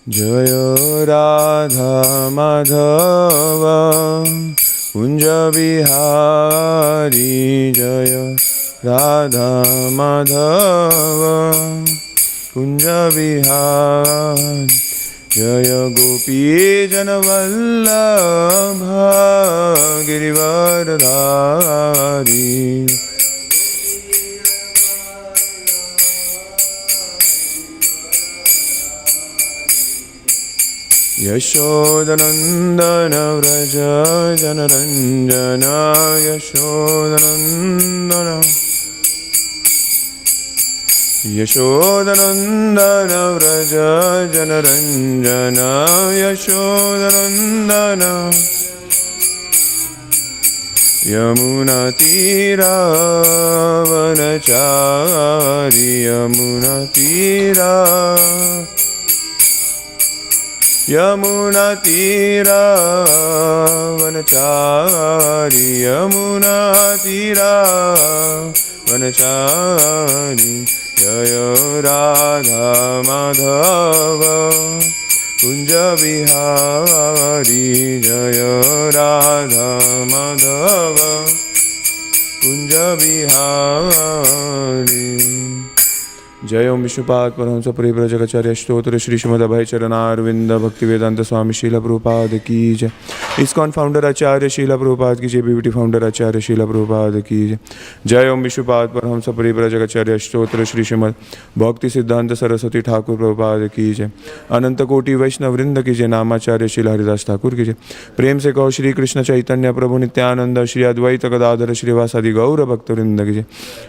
जय राधा माधव कुंज बिहारी जय राधा माधव कुंज बिहारी जय गोपी जनवल्लभ गिरिवरधारी यशोदनंदन व्रज जनरंजन यशोदनंदन यशोदनंदन व्रज जनरंजन यशोदनंदन यमुना तीरा वनचारी यमुना तीरा यमुना तीरा वनचारी यमुना तीरा वनचारी जय राधा माधव कुंज बिहारी जय राधा माधव कुंज बिहारी जय ओम विष्णुपाद परमहंस परिव्राजकाचार्य स्तोत्र श्री श्रीमद् अभय चरणारविंद भक्ति वेदांत स्वामी शीला प्रभुपाद की जय। इस्कॉन फाउंडर आचार्य शीला प्रभुपाद की जय। बीबीटी फाउंडर आचार्य शीला प्रभुपाद की जय। जय ओम विष्णुपाद परमहंस परिव्राजकाचार्य स्तोत्र श्री श्रीमद् भक्ति सिद्धांत सरस्वती ठाकुर प्रभुपाद की जय। अनंत कोटि वैष्णव वृंद की जय। नामाचार्य शीला हरिदास ठाकुर की जय। प्रेम से कहो श्री कृष्ण चैतन्य प्रभु नित्यानंद श्री अद्वैत गदाधर श्रीवासादि गौर भक्त वृंद की जय।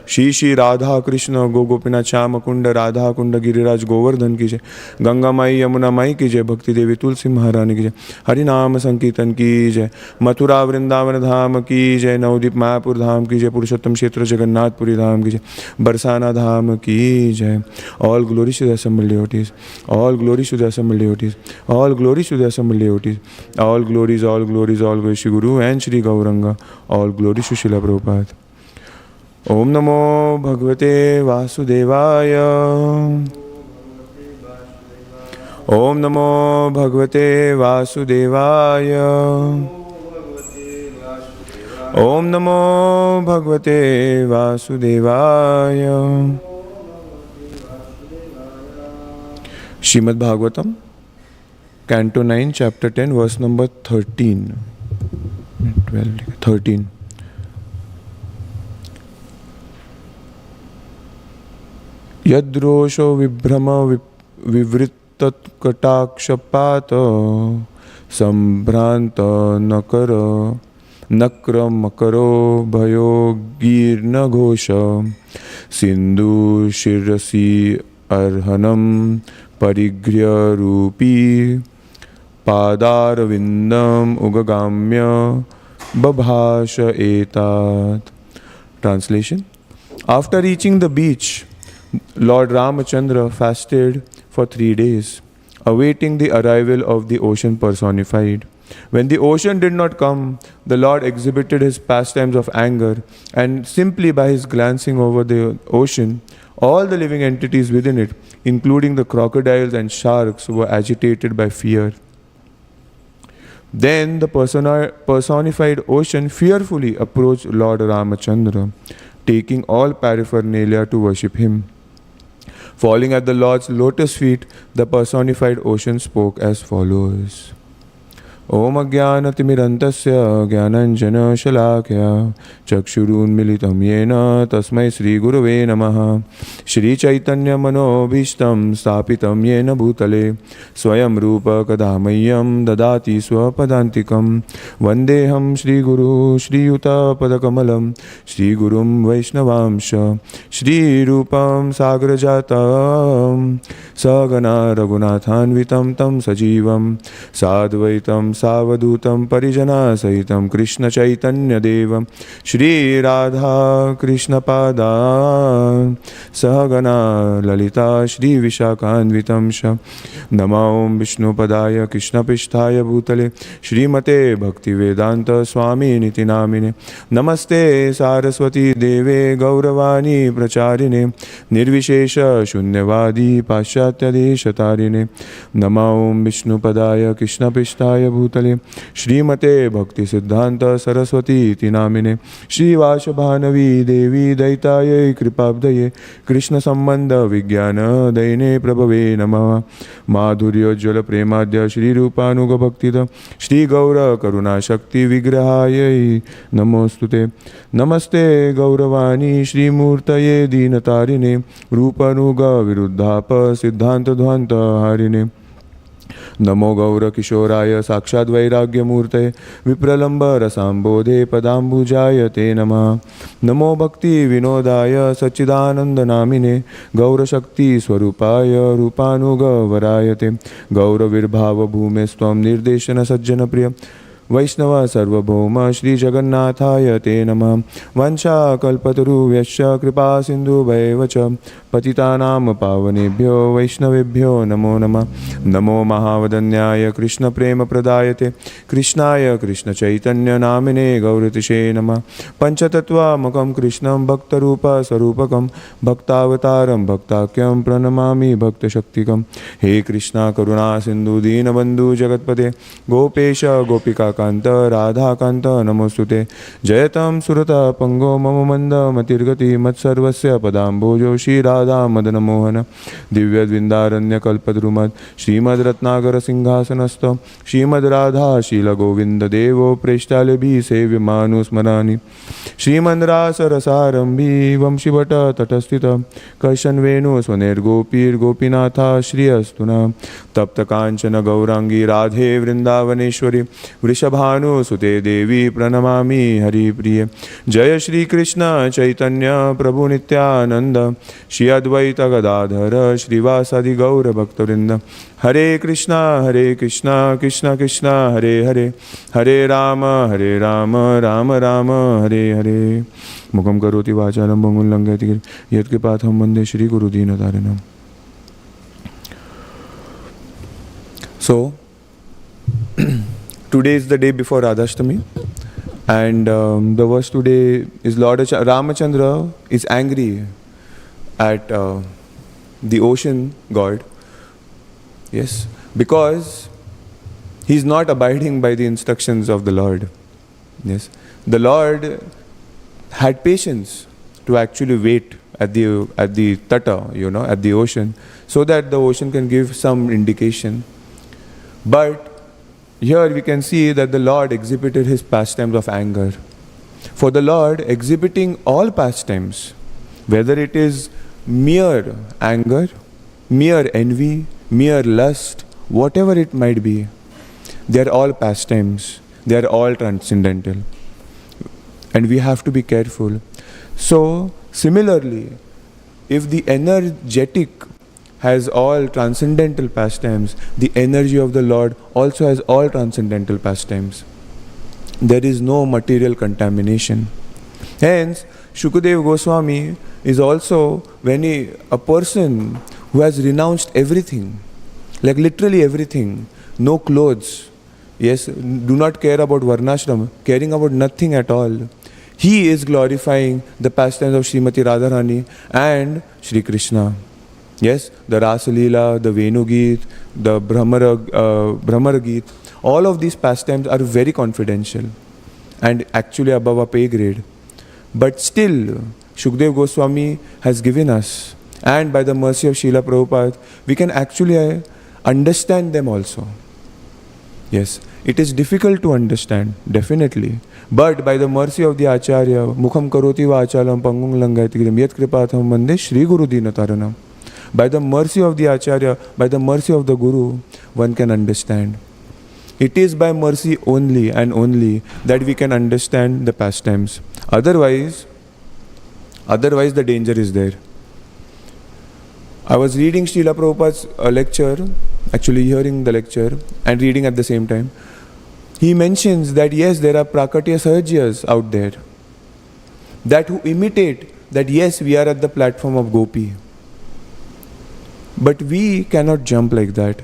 श्री श्री राधा कृष्ण गो गोपीनाथ श्याम कुंड राधा कुंड गिरिराज गोवर्धन की जय। गंगा माई यमुना माई की जय। भक्ति देवी तुलसी महारानी की जय। हरि नाम संकीर्तन की जय। मथुरा वृंदावन धाम की जय। नवदीप मायापुर धाम की जय। पुरुषोत्तम क्षेत्र जगन्नाथपुरी धाम की जय। बरसाना धाम की जय। All glory to the assembled devotees. All glories to the assembled devotees. All glories to the assembled devotees. All glories, all glories, all glories to Guru and Shri Gauranga. All glories to Srila Prabhupada. ओम नमो भगवते वासुदेवाय। ओम नमो भगवते वासुदेवाय। ओम नमो भगवते वासुदेवाय। Srimad Bhagavatam canto 9 chapter 10 verse number 13। यद्रोषो विभ्रम विवृत्तकटाक्षपात संभ्रांत नक्र मकरो भयो गीर्ण घोष सिंधु शिरसी अर्हनम परिगृह्य रूपी पादारविंदम उगगाम्य बभाष एतात। Translation. After reaching the beach, Lord Ramachandra fasted for 3 days, awaiting the arrival of the ocean personified. When the ocean did not come, the Lord exhibited his pastimes of anger, and simply by his glancing over the ocean, all the living entities within it, including the crocodiles and sharks, were agitated by fear. Then the personified ocean fearfully approached Lord Ramachandra, taking all paraphernalia to worship him. Falling at the Lord's lotus feet, the personified ocean spoke as follows. ओम अज्ञानतिमिरन्तस्य ज्ञानञ्जनशलाकया चक्षुरुन्मिलितं येन तस्मै श्रीगुरवे नमः। श्रीचैतन्यमनोभीष्टं स्थापितं येन भूतले स्वयं रूप कदा मह्यं ददाति स्वपदान्तिकं। वन्देऽहं श्रीगुरु श्रीयुतपदकमलं श्रीगुरुं वैष्णवांश श्रीरूपं सागरजातं सगना रघुनाथान्वितं तं सजीवं साद्वैतं सावधूतं परिजना सहितं कृष्ण चैतन्य देवं श्री राधा कृष्ण पादान् सहगना ललिता श्री विशाखान्वितं श नमो विष्णुपदाय कृष्णपृष्ठाय भूतले श्रीमते भक्तिवेदांत स्वामिनिति नामिने नमस्ते सारस्वती देवे गौरवाणी प्रचारिणे निर्विशेष शून्यवादी पाश्चात्यदेशतारिणे नमो विष्णुपदाय कृष्णपृष्ठाय भूतले श्रीमते भक्तिसिद्धान्त सरस्वती नामिने श्रीवासभानवी देवी दैतायै कृपाब्धये कृष्णसम्बन्ध विज्ञान दैने प्रभवे नमः माधुर्योज्ज्वल प्रेमाद्य श्रीरूपानुगभक्तिद श्रीगौर करुणाशक्ति विग्रहायै नमोस्तुते नमस्ते गौरवाणी श्रीमूर्तये दीनतारिणे रूपानुग विरुद्धाप सिद्धांत ध्वांत हारिणे नमो गौरकिशोराय साक्षात् वैराग्यमूर्तये विप्रलम्ब रसाम्बोधे पदाम्बुजाय ते नमः नमो भक्ति विनोदाय सच्चिदानन्दनामिने गौरशक्ति स्वरूपाय रूपानुगवराय ते गौरविर्भाव भूमेस्त्वं निर्देशन सज्जन प्रिय वैष्णव सर्वभौम श्री जगन्नाथाय ते नमः वंशाकल्पतरुभ्यश्च कृपा सिन्धुभैव च पतितानां पावनेभ्यो वैष्णवेभ्यो नमो नमः नमो महावदन्याय कृष्ण प्रेम प्रदायते कृष्णाय कृष्ण चैतन्य नामिने गौरतिशे नमः पंचतत्वात्मकं कृष्णं भक्तरूप स्वरूपकं भक्तावतारं भक्ताख्यं प्रणमामि भक्तशक्तिकं हे कृष्णा करुणा सिन्धु दीनबन्धु जगत्पते गोपेश गोपिका कांत राधाकांत नमोस्तुते जयतं सुरता पंगो मम मंद मतिर्गति मत्सर्वस्य पदाम्भोजो श्री राधा मदन मोहन दिव्यद्विन्दारण्य कल्पद्रुमत् श्रीमद् रत्नाकर सिंहासनस्थ श्रीमद् राधा शील गोविंद देवो प्रेष्ठालभि सेव्यमानुस्मरामि श्रीमद् रासरसारंभी वंशीभट तटस्थित कर्षन्वेणु स्वनेर्गोपीर्गोपीनाथा श्री अस्तुना तप्त कांचन गौरांगी राधे वृंदावनेश्वरी वृषभानुसुते देवी प्रणमामि हरिप्रिय जय श्री कृष्ण चैतन्य प्रभु नित्यानंद श्री अद्वैत गदाधर श्रीवासादि गौर भक्तवृंद हरे कृष्णा कृष्ण कृष्ण हरे हरे हरे राम राम राम हरे हरे मुखं करोति वाचालं पङ्गुं लङ्घयति गिरिं यत्कृपातमहं वन्दे Shri गुरुदीनतारिणम्. So today is the day before Radhastami, and the verse today is Lord Ramachandra is angry at the ocean god, yes, because he is not abiding by the instructions of the Lord. Yes, the Lord had patience to actually wait at the tata, at the ocean, so that the ocean can give some indication. But here we can see that the Lord exhibited his pastimes of anger. For the Lord exhibiting all pastimes, whether it is mere anger, mere envy, mere lust, whatever it might be, they are all pastimes, they are all transcendental. And we have to be careful. So, similarly, if the energetic has all transcendental pastimes, the energy of the Lord also has all transcendental pastimes. There is no material contamination. Hence, Shukadeva Goswami is also a person who has renounced everything, like literally everything, no clothes, yes, do not care about Varnashram, caring about nothing at all. He is glorifying the pastimes of Srimati Radharani and Shri Krishna. Yes, the Rasa Leela, the Venu Geet, the Brahmara Geet, all of these pastimes are very confidential and actually above a pay grade. But still, Shukadeva Goswami has given us, and by the mercy of Srila Prabhupada, we can actually understand them also. Yes, it is difficult to understand, definitely. But by the mercy of the Acharya, Mukham Karoti Vachalam Pangung Langayati Girim Yat Kripatham Vande Shri Guru Dinataranam. By the mercy of the Acharya, by the mercy of the Guru, one can understand. It is by mercy only and only that we can understand the pastimes. Otherwise the danger is there. I was reading Srila Prabhupada's lecture, actually hearing the lecture and reading at the same time. he mentions that yes, there are Prakatya Sahajyas out there that who imitate that yes, we are at the platform of Gopi. But we cannot jump like that.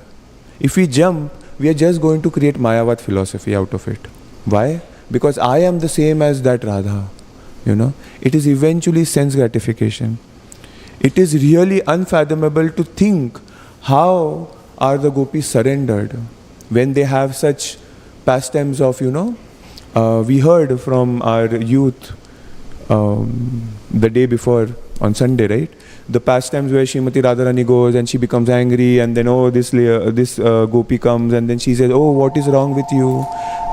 If we jump, we are just going to create Mayavad philosophy out of it. Why? Because I am the same as that Radha. It is eventually sense gratification. It is really unfathomable to think how are the gopis surrendered when they have such pastimes of, we heard from our youth the day before on Sunday, right? The pastimes where Srimati Radharani goes and she becomes angry, and then this gopi comes and then she says, oh, what is wrong with you?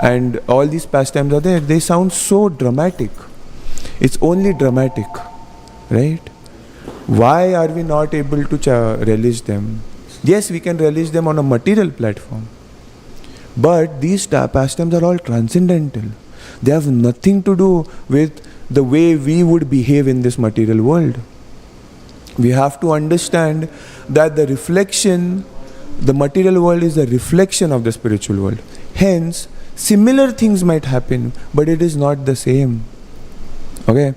And all these pastimes are there. They sound so dramatic. It's only dramatic, right? Why are we not able to relish them? Yes, we can relish them on a material platform. But these pastimes are all transcendental. They have nothing to do with the way we would behave in this material world. We have to understand that the material world is a reflection of the spiritual world. Hence, similar things might happen, but it is not the same. Okay?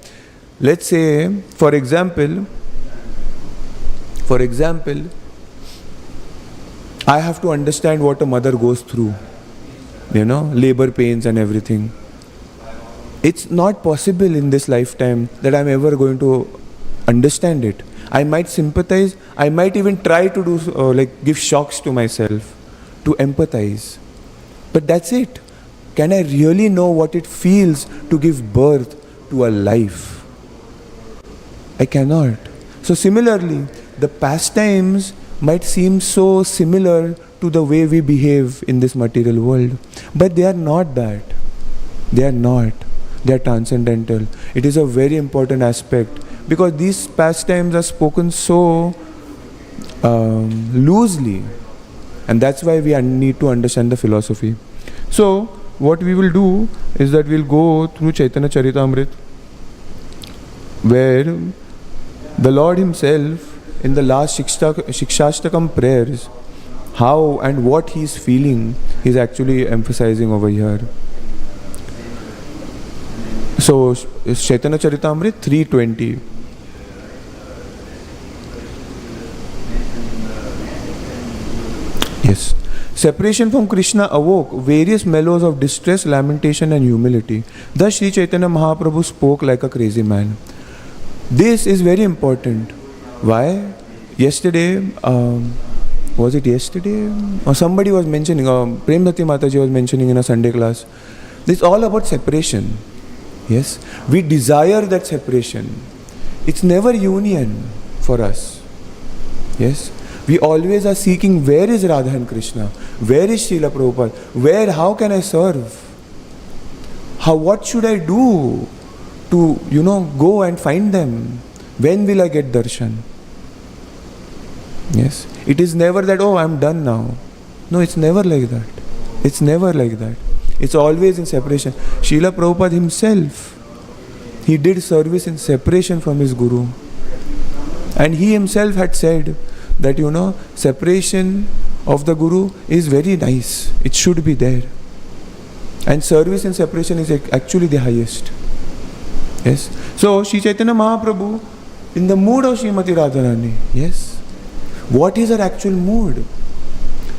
Let's say, for example, I have to understand what a mother goes through. Labor pains and everything. It's not possible in this lifetime that I'm ever going to understand it. I might sympathize, I might even try to do give shocks to myself, to empathize. But that's it. Can I really know what it feels to give birth to a life? I cannot. So similarly, the pastimes might seem so similar to the way we behave in this material world. But they are not that. They are not. They are transcendental. It is a very important aspect. Because these pastimes are spoken so loosely, and that's why we need to understand the philosophy. So, what we will do is that we'll go through Chaitanya Charitamrita, where the Lord Himself, in the last Shikshashtakam prayers, how and what He is feeling, He is actually emphasizing over here. So, it's Chaitanya Charitamrita 3:20. Yes. Separation from Krishna awoke various mellows of distress, lamentation and humility. Thus Sri Chaitanya Mahaprabhu spoke like a crazy man. This is very important. Why? Yesterday, was it yesterday? Or somebody was mentioning, Premdati Mataji was mentioning in a Sunday class. This is all about separation. Yes, we desire that separation. It's never union for us. Yes, we always are seeking where is Radha and Krishna, where is Srila Prabhupada, how can I serve? What should I do to, go and find them? When will I get darshan? Yes, it is never that, I'm done now. No, it's never like that. It's never like that. It's always in separation. Srila Prabhupada himself, he did service in separation from his Guru. And he himself had said that, separation of the Guru is very nice. It should be there. And service in separation is actually the highest. Yes. So, Sri Chaitanya Mahaprabhu, in the mood of Srimati Radharani, yes. What is her actual mood?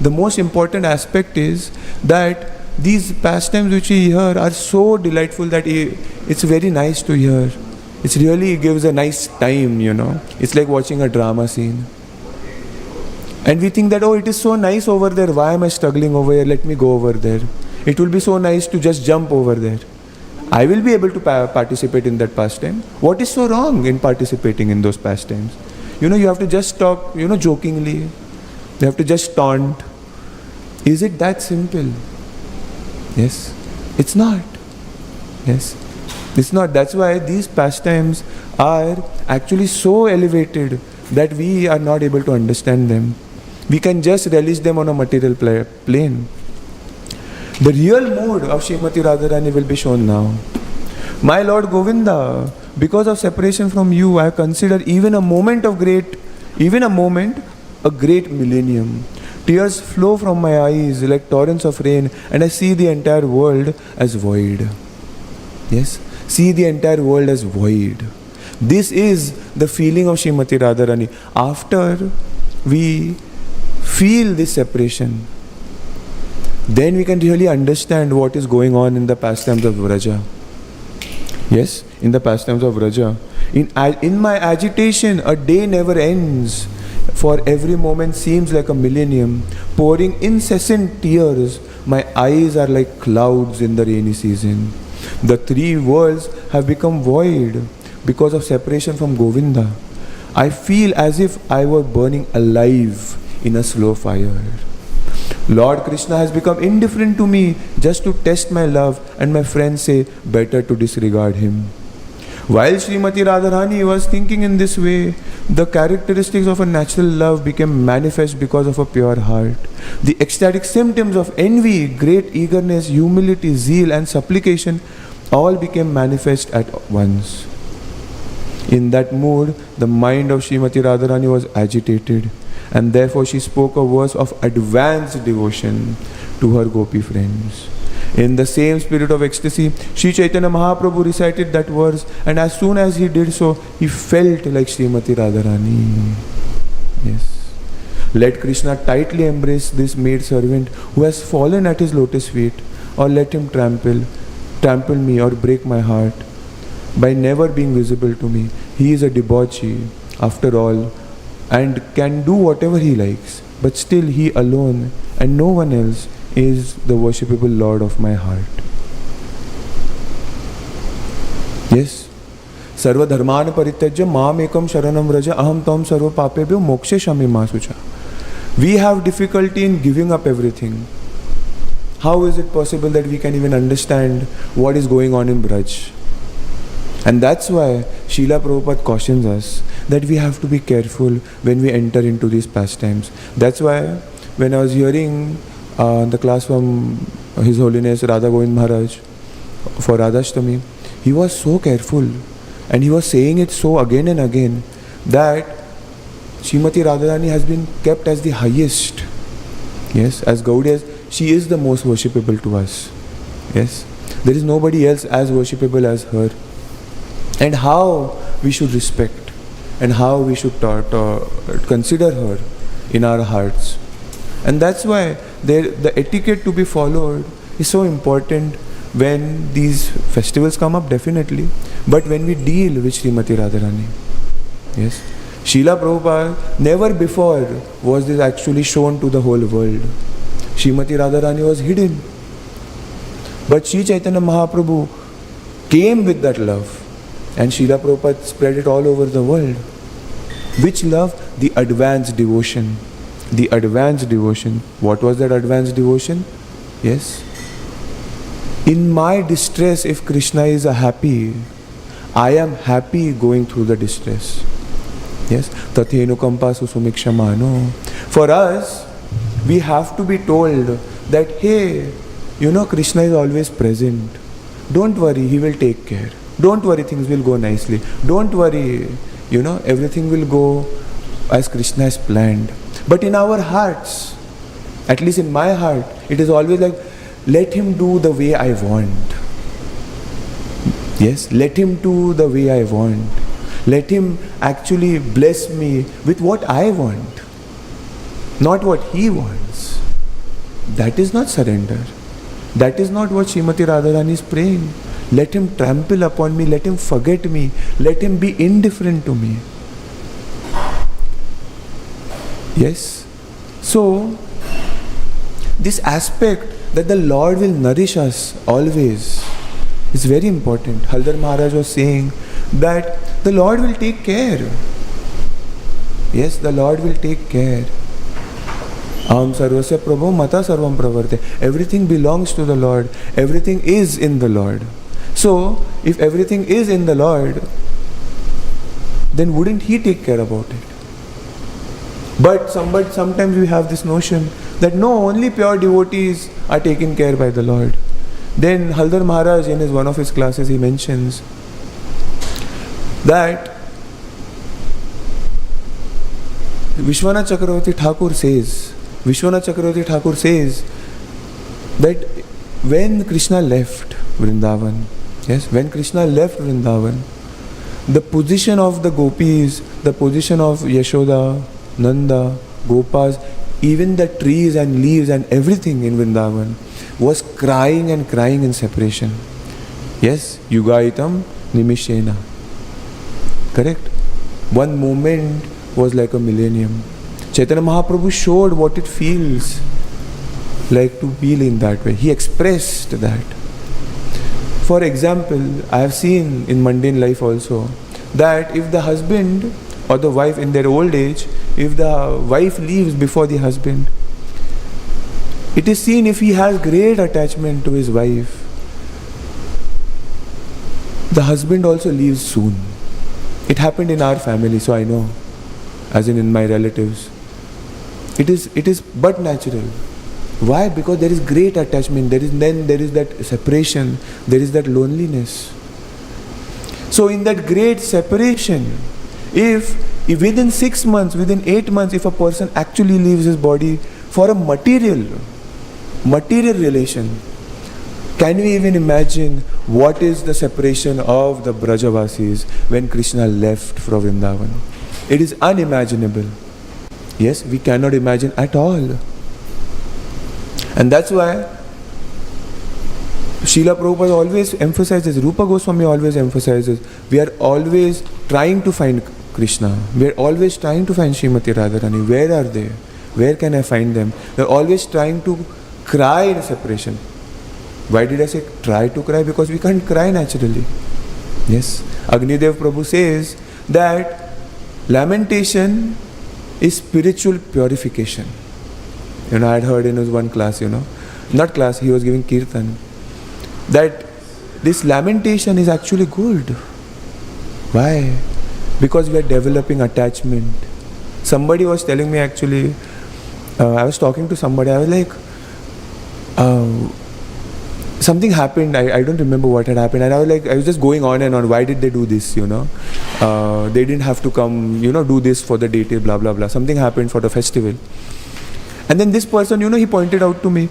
The most important aspect is that these pastimes which we hear are so delightful that it's very nice to hear. It really gives a nice time, It's like watching a drama scene. And we think that, it is so nice over there. Why am I struggling over here? Let me go over there. It will be so nice to just jump over there. I will be able to participate in that pastime. What is so wrong in participating in those pastimes? You have to just talk, jokingly. You have to just taunt. Is it that simple? Yes. It's not. Yes. It's not. That's why these pastimes are actually so elevated that we are not able to understand them. We can just relish them on a material plane. The real mood of Srimati Radharani will be shown now. My Lord Govinda, because of separation from you, I have considered a great millennium. Tears flow from my eyes like torrents of rain, and I see the entire world as void. Yes, see the entire world as void. This is the feeling of Srimati Radharani. After we feel this separation, then we can really understand what is going on in the pastimes of Vraja. Yes, in the pastimes of Vraja. In my agitation, a day never ends, for every moment seems like a millennium. Pouring incessant tears, my eyes are like clouds in the rainy season. The three worlds have become void because of separation from Govinda. I feel as if I were burning alive in a slow fire. Lord Krishna has become indifferent to me just to test my love, and my friends say better to disregard him. While Srimati Radharani was thinking in this way, the characteristics of a natural love became manifest because of a pure heart. The ecstatic symptoms of envy, great eagerness, humility, zeal and supplication all became manifest at once. In that mood, the mind of Srimati Radharani was agitated, and therefore she spoke a verse of advanced devotion to her gopi friends. In the same spirit of ecstasy, Sri Chaitanya Mahaprabhu recited that verse, and as soon as he did so, he felt like Srimati Radharani. Yes. Let Krishna tightly embrace this maid servant who has fallen at his lotus feet, or let him trample me or break my heart by never being visible to me. He is a debauchee after all, and can do whatever he likes, but still he alone and no one else is the worshipable Lord of my heart. Yes. Sarva dharman parityajya mam ekam sharanam vraja aham tam sarva papebhyo mokshe shami masucha. We have difficulty in giving up everything. How is it possible that we can even understand what is going on in Braj? And that's why Srila Prabhupada cautions us that we have to be careful when we enter into these pastimes. That's why when I was hearing the class from His Holiness Radha Govind Maharaj for Radhastami, he was so careful and he was saying it so again and again that Srimati Radharani has been kept as the highest. Yes, as Gaudiyas, she is the most worshipable to us. Yes, there is nobody else as worshipable as her. And how we should respect and how we should consider her in our hearts. And that's why the etiquette to be followed is so important when these festivals come up, definitely. But when we deal with Srimati Radharani. Yes. Srila Prabhupada, never before was this actually shown to the whole world. Srimati Radharani was hidden. But Sri Chaitanya Mahaprabhu came with that love. And Srila Prabhupada spread it all over the world. Which love? The advanced devotion. The advanced devotion. What was that advanced devotion? Yes. In my distress, if Krishna is happy, I am happy going through the distress. Yes. Tathenu kampa susumikshamano. For us, we have to be told that, hey, Krishna is always present. Don't worry, he will take care. Don't worry, things will go nicely. Don't worry, everything will go as Krishna has planned. But in our hearts, at least in my heart, it is always like, let him do the way I want. Yes, let him do the way I want. Let him actually bless me with what I want, not what he wants. That is not surrender. That is not what Srimati Radharani is praying. Let him trample upon me, let him forget me, let him be indifferent to me. Yes. So, this aspect that the Lord will nourish us always is very important. Haldar Maharaj was saying that the Lord will take care. Yes, the Lord will take care. Aham sarvasya prabho mata sarvam pravarte. Everything belongs to the Lord. Everything is in the Lord. So, if everything is in the Lord, then wouldn't He take care about it? But sometimes we have this notion that no, only pure devotees are taken care by the Lord. Then Haldar Maharaj, in one of his classes, he mentions that Vishwanath Chakravarti Thakur says Vishwanath Chakravarti Thakur says that when Krishna left Vrindavan, yes, when Krishna left Vrindavan, the position of the gopis, the position of Yashoda, Nanda, Gopas, even the trees and leaves and everything in Vrindavan was crying and crying in separation. Yes, Yugaitam Nimishena. Correct? One moment was like a millennium. Chaitanya Mahaprabhu showed what it feels like to feel in that way. He expressed that. For example, I have seen in mundane life also that if the husband or the wife in their old age, if the wife leaves before the husband, it is seen if he has great attachment to his wife, the husband also leaves soon. It happened in our family, so I know, as in my relatives. It is but natural. Why? Because there is great attachment. There is that separation. There is that loneliness. So in that great separation, if within 6 months, within 8 months, if a person actually leaves his body for a material relation, can we even imagine what is the separation of the Brajavasis when Krishna left from Vrindavan? It is unimaginable. Yes, we cannot imagine at all. And that's why Srila Prabhupada always emphasizes, Rupa Goswami always emphasizes, we are always trying to find Krishna. We are always trying to find Srimati Radharani. Where are they? Where can I find them? We are always trying to cry in separation. Why did I say try to cry? Because we can't cry naturally. Yes. Agnidev Prabhu says that lamentation is spiritual purification. I had heard in his one class, not class, he was giving kirtan, that this lamentation is actually good. Why? Because we are developing attachment. Somebody was telling me actually, I was talking to somebody, I was like, something happened, I don't remember what had happened, and I was just going on and on, why did they do this, they didn't have to come, do this for the deity, blah blah blah, something happened for the festival. And then this person, he pointed out to me,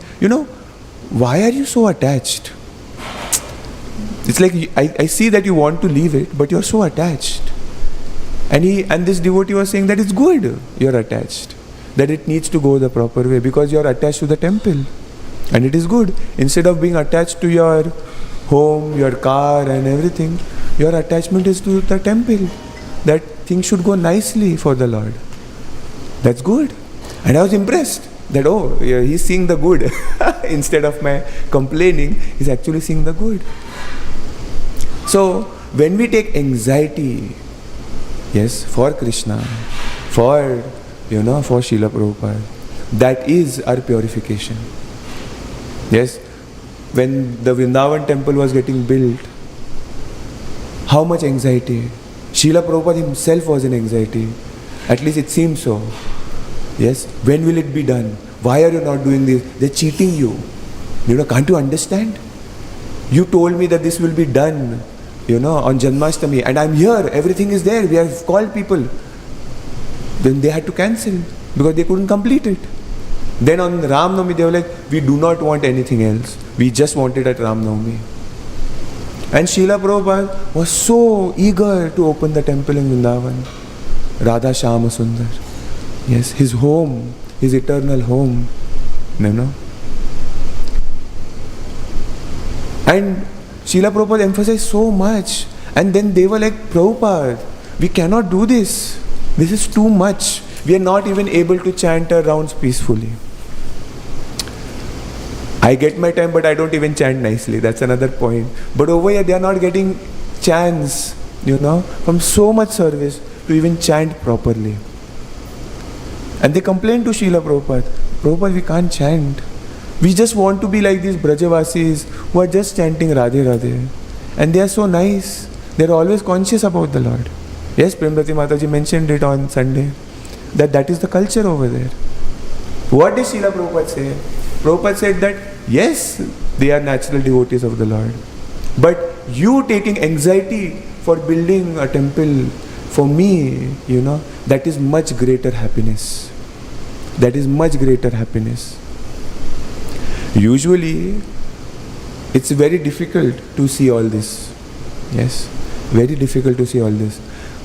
why are you so attached? It's like, I see that you want to leave it, but you're so attached. And this devotee was saying that it's good you're attached, that it needs to go the proper way, because you're attached to the temple. And it is good. Instead of being attached to your home, your car and everything, your attachment is to the temple. That things should go nicely for the Lord. That's good. And I was impressed that, he's seeing the good. Instead of my complaining, he's actually seeing the good. So, when we take anxiety, yes, for Krishna, for Srila Prabhupada, that is our purification. Yes, when the Vrindavan temple was getting built, how much anxiety? Srila Prabhupada himself was in anxiety. At least it seems so. Yes, when will it be done? Why are you not doing this? They're cheating you. Can't you understand? You told me that this will be done, on Janmashtami, and I'm here, everything is there, we have called people. Then they had to cancel because they couldn't complete it. Then on Ram Navami, they were like, we do not want anything else. We just want it at Ram Navami. And Srila Prabhupada was so eager to open the temple in Vrindavan. Radha Shyama Sundar. Yes, his home, his eternal home. And Srila Prabhupada emphasized so much. And then they were like, Prabhupada, we cannot do this. This is too much. We are not even able to chant our rounds peacefully. I get my time, but I don't even chant nicely. That's another point. But over here, they are not getting chance, from so much service to even chant properly. And they complain to Srila Prabhupada, Prabhupada, we can't chant. We just want to be like these Brajavasis who are just chanting Radhe Radhe. And they are so nice. They are always conscious about the Lord. Yes, Premrati Mataji mentioned it on Sunday. That is the culture over there. What did Srila Prabhupada say? Prabhupada said that, yes, they are natural devotees of the Lord. But you taking anxiety for building a temple, for me, that is much greater happiness. That is much greater happiness. Usually, it's very difficult to see all this. Yes, very difficult to see all this.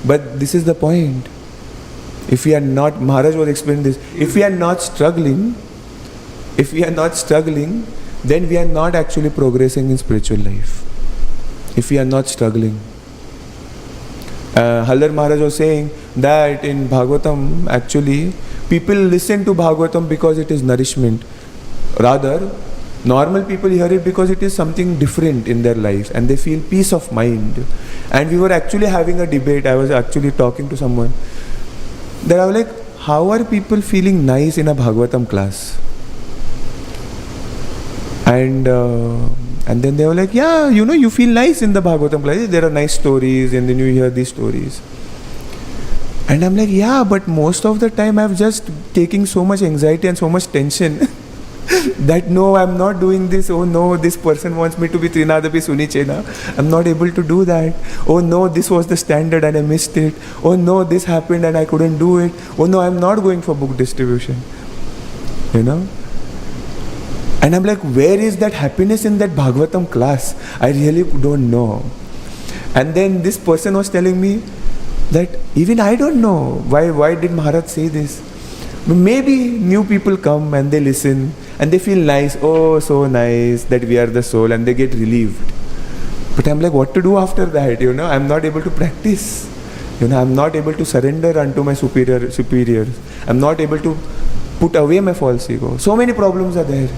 But this is the point. If we are not, Maharaj was explaining this, if we are not struggling, then we are not actually progressing in spiritual life. If we are not struggling. Haldar Maharaj was saying that in Bhagavatam, actually, people listen to Bhagavatam because it is nourishment. Rather, normal people hear it because it is something different in their life and they feel peace of mind. And we were actually having a debate. I was actually talking to someone. That I was like, how are people feeling nice in a Bhagavatam class? And then they were like, yeah, you feel nice in the Bhagavatam class. There are nice stories and then you hear these stories. And I'm like, yeah, but most of the time I'm just taking so much anxiety and so much tension that no, I'm not doing this. Oh no, this person wants me to be Trinadapi Sunichena. I'm not able to do that. Oh no, this was the standard and I missed it. Oh no, this happened and I couldn't do it. Oh no, I'm not going for book distribution. And I'm like, where is that happiness in that Bhagavatam class? I really don't know. And then this person was telling me that even I don't know. Why did Maharaj say this? Maybe new people come and they listen and they feel nice. Oh, so nice that we are the soul, and they get relieved. But I'm like, what to do after that? I'm not able to practice. I'm not able to surrender unto my superiors. I'm not able to put away my false ego. So many problems are there.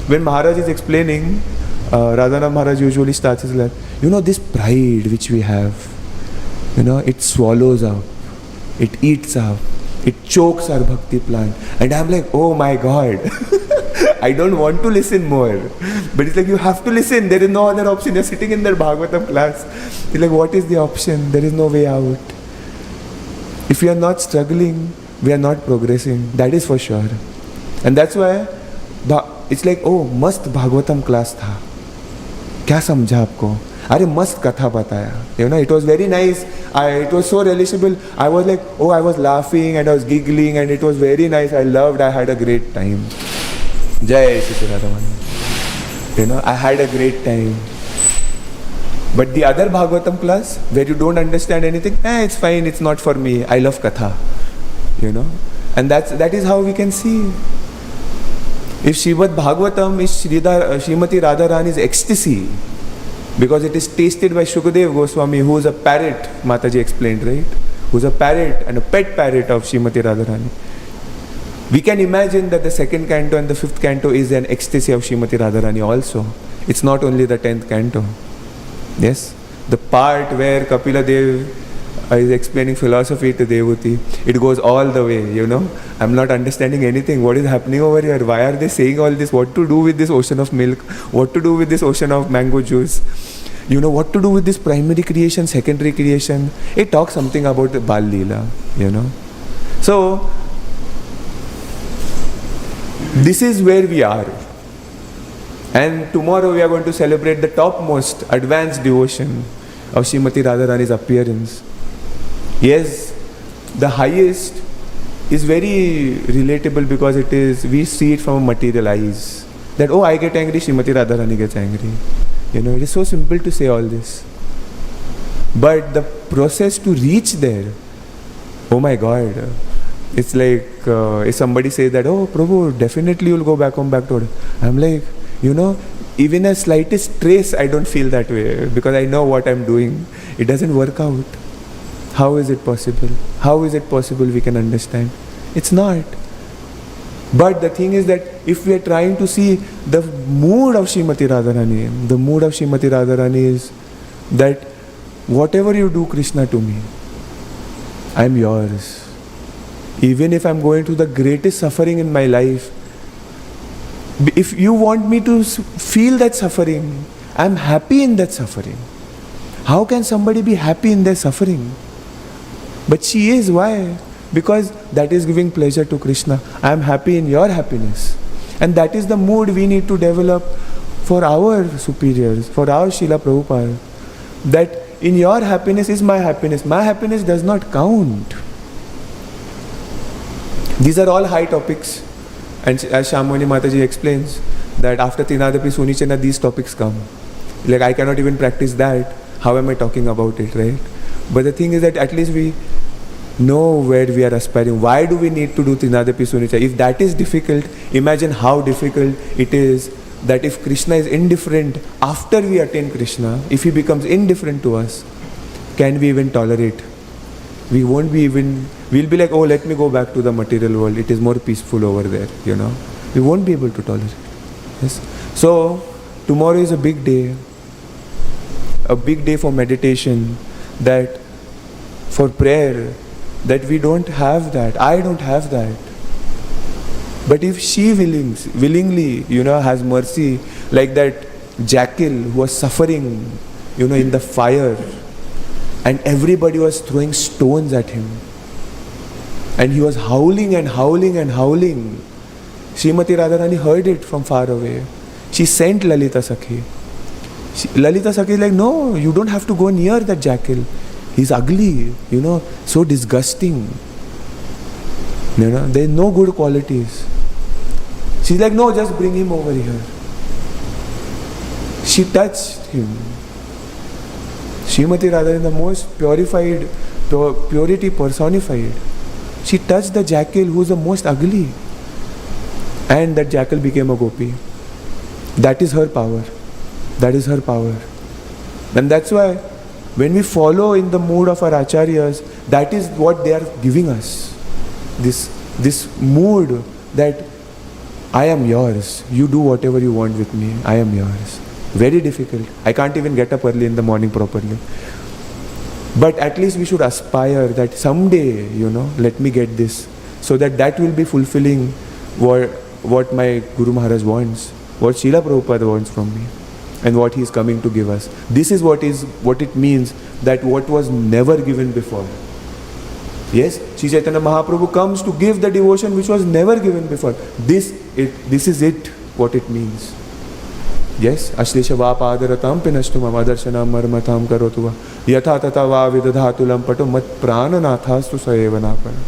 When Maharaj is explaining, Radhana Maharaj usually starts his life. This pride which we have, it swallows up, it eats up, it chokes our bhakti plant. And I'm like, oh my God, I don't want to listen more. But it's like, you have to listen. There is no other option. You're sitting in that Bhagavatam class. It's like, what is the option? There is no way out. If we are not struggling, we are not progressing. That is for sure. And that's why it's like, oh, mast Bhagavatam class tha. Kya samjha aapko? अरे मस्त कथा बताया. It was very nice. It was so relishable. I was like, oh, I was laughing and I was giggling and it was very nice. I had a great time. Jai Shri Radha. I had a great time. But the other Bhagavatam class, where you don't understand anything, it's fine, it's not for me. I love katha. And that is how we can see. If Srimad Bhagavatam is Srimati Radharani's ecstasy, because it is tasted by Shukadev Goswami, who is a parrot, Mataji explained, right? Who is a parrot and a pet parrot of Srimati Radharani. We can imagine that the second canto and the fifth canto is an ecstasy of Srimati Radharani also. It's not only the 10th canto. Yes? The part where Kapila Dev is explaining philosophy to Devuti, it goes all the way, I'm not understanding anything. What is happening over here? Why are they saying all this? What to do with this ocean of milk? What to do with this ocean of mango juice? What to do with this primary creation, secondary creation? It talks something about the Bal Leela, So, this is where we are. And tomorrow we are going to celebrate the topmost advanced devotion of Srimati Radharani's appearance. Yes, the highest is very relatable because we see it from a material eyes. That, oh, I get angry, Srimati Radharani gets angry. It is so simple to say all this. But the process to reach there, oh my God, it's like if somebody says that, oh, Prabhu, definitely you'll go back home, back to order. I'm like, even a slightest trace, I don't feel that way because I know what I'm doing. It doesn't work out. How is it possible? How is it possible we can understand? It's not. But the thing is that if we are trying to see the mood of Srimati Radharani, the mood of Srimati Radharani is that whatever you do, Krishna, to me, I'm yours. Even if I'm going through the greatest suffering in my life, if you want me to feel that suffering, I'm happy in that suffering. How can somebody be happy in their suffering? But she is. Why? Because that is giving pleasure to Krishna. I am happy in your happiness. And that is the mood we need to develop for our superiors, for our Srila Prabhupada. That in your happiness is my happiness. My happiness does not count. These are all high topics. And as Shamwani Mataji explains, that after Tinadapi Sunichana, these topics come. Like, I cannot even practice that. How am I talking about it, right? But the thing is that at least we know where we are aspiring. Why do we need to do Tinadapi Sunichana? If that is difficult, imagine how difficult it is that if Krishna is indifferent after we attain Krishna, if he becomes indifferent to us, can we even tolerate? We won't be even, we'll be like, oh, let me go back to the material world. It is more peaceful over there, you know. We won't be able to tolerate. Yes. So, tomorrow is a big day for meditation, that for prayer, that we don't have that. I don't have that. But if she willingly, you know, has mercy, like that jackal who was suffering, you know, in the fire, and everybody was throwing stones at him, and he was howling and howling and howling. Srimati Radharani heard it from far away. She sent Lalita Sakhi. Lalita Sakhi is like, no, you don't have to go near that jackal. He's ugly, you know, so disgusting. You know, there is no good qualities. She's like, no, just bring him over here. She touched him. Srimati Radharani, the most purified, purity personified. She touched the jackal who is the most ugly. And that jackal became a gopi. That is her power. That is her power. And that's why when we follow in the mood of our acharyas, that is what they are giving us. This mood that I am yours. You do whatever you want with me. I am yours. Very difficult. I can't even get up early in the morning properly. But at least we should aspire that someday, you know, let me get this. So that will be fulfilling what my Guru Maharaj wants, what Srila Prabhupada wants from me, and what he is coming to give us. This is what it means, that what was never given before. Yes, Sri Chaitanya Mahaprabhu comes to give the devotion which was never given before. This is it, what it means. Yes, Ashlisha va padaratam pinashtumam adarshana marmatam karotuva yatha tata va vidadhatulam pato mat prananathastu saevanapana.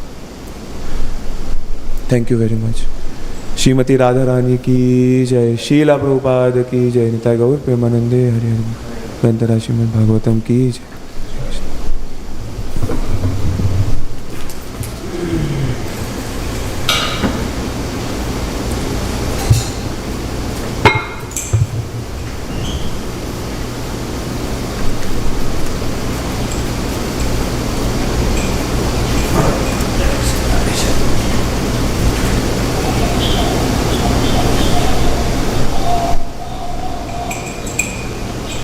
Thank you very much. Shrimati Radha Rani की जय, शीला प्रभुपाद की जय, निताय गौर प्रेमानंदे हरि हरि, ग्रंथराज श्रीमद् भागवतम की जय.